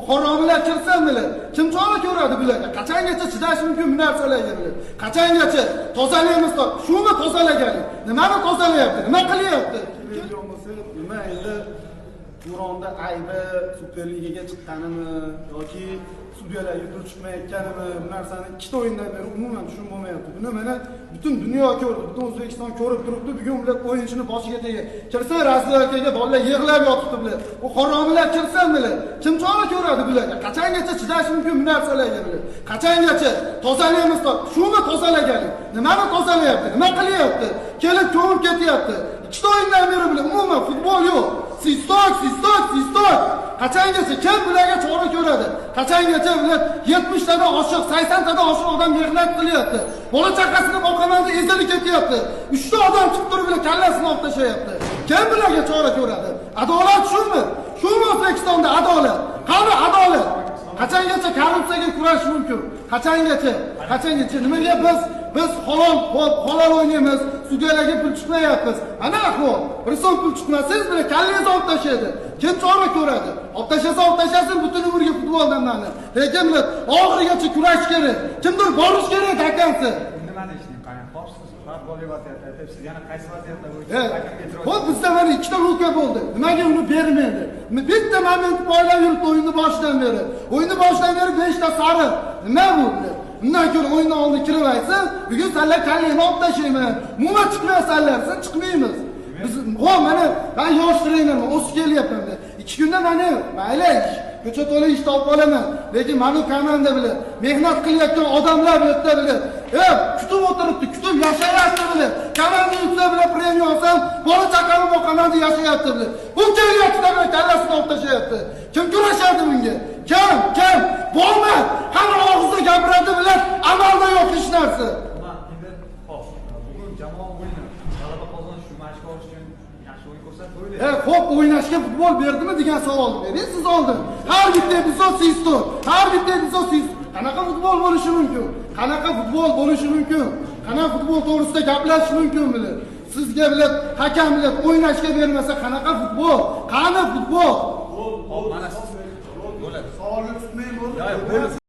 haromilar kirsa bilan kim chora ko'radi bularga? Qachongacha chidash mumkin bu narsalarga bilan? Qachongacha tozalaymiz? Shuni tozalaganing. Nimani tozalayapti? Nima qilyapti? Nima endi Turonda aybi Super Ligaga chiqqanimi yoki sudyalarga pul chiqmayotganimi bu narsani ikkita o'yindan beri umuman tushunib bo'lmayapti. Buni mana butun dunyo ko'rdi, butun O'zbekiston ko'rib turibdi. Bugun ular o'yinchini boshiga tegib kirsa razvodkaga bolalar yig'lab yotibdi bular. Bu haromilar kirsa bilan kim chora ko'radi bularga? Qachongacha chidash mumkin bu narsalarga bilan? Qachongacha tozalaymiz? Shuni tozalaganing. Nimani tozalayapti? Nima qilyapti? Kelib ko'mib ketyapti. Ikkita o'yindan beri bilan umuman futbol yo'q. Sistok. Qachongacha kim bularga chora ko'radi? Qachongacha bular 70 tadan oshiq, 80 tadan oshiq odam mehnat qilyapti. Bola chaqasini boqaman deb ezilib ketyapti. 3 ta odam chiqib turib bilan kallasini olib tashlayapti. Kim bularga chora ko'radi? Adolat shumi? Shumi O'zbekistonda adolat? Qani adolat? Qachongacha korrupsiyaga kurash mumkin? Qachongacha nimaga biz halol o'ynaymiz, sudyalarga pul chiqmayapmiz. Ana ahvol. Bir so'm pul chiqmasangiz bile kallangizni olib tashlaydi. Kim chora ko'radi? Olib tashlasin butun umrga futboldan mani. Lekin millat oxirigacha kurash kerak. Kimdir borish kerak akansi. Nima deyishni qani? Xo'psiz, farq bo'lyapti. Siz yana qaysi vaziyatda bo'lsangiz? Xo'p, bizda mana ikkita luka bo'ldi. Nimaga uni bermaydi? Bitta moment poylab yuribdi o'yinni boshidan beri. O'yinni boshidan beri 5 ta sariq. Nima bu? Undan ko'ra o'yinni oldi kirib aytsin, bugun sizlar kallangni olib tashlayman. Umuman chiqmaysanlar, siz chiqmaymiz. Biz mana men yosh trenerman, o'sib kelyapman. 2 kunda mana mayli ko'cha to'la ish topib olaman. Lekin meni komanda bilan mehnat qilayotgan odamlar bilan kutib o'tiribdi, kutib yashayapti bilan. Komanda yutsa bilan premiya olsam, bola chaqani boqaman deb yashayapti bilan. Bu kelyapti bilan kallasini olib tashlayapti. Kim kurashadi bunga? Kim? Bo'lma. Hamma og'izda gapiradi bilan amalda yo'q hech narsa. Bugun jamoa o'yini g'alaba qozonish uchun mashq olish uchun yaxshi o'yin ko'rsatib Xo'p, o'ynashga futbol berdimi degan savolni bering siz oldin. Har bitta epizod sistor. Qanaqa futbol bo'lishi mumkin? Qanaqa futbol to'g'risida gaplashish mumkin bilan? Sizga bilan hakam bilan o'ynashga bermasa qanaqa futbol? Qani futbol? Mana bo'ladi. Savolni tutmang bo'ldi.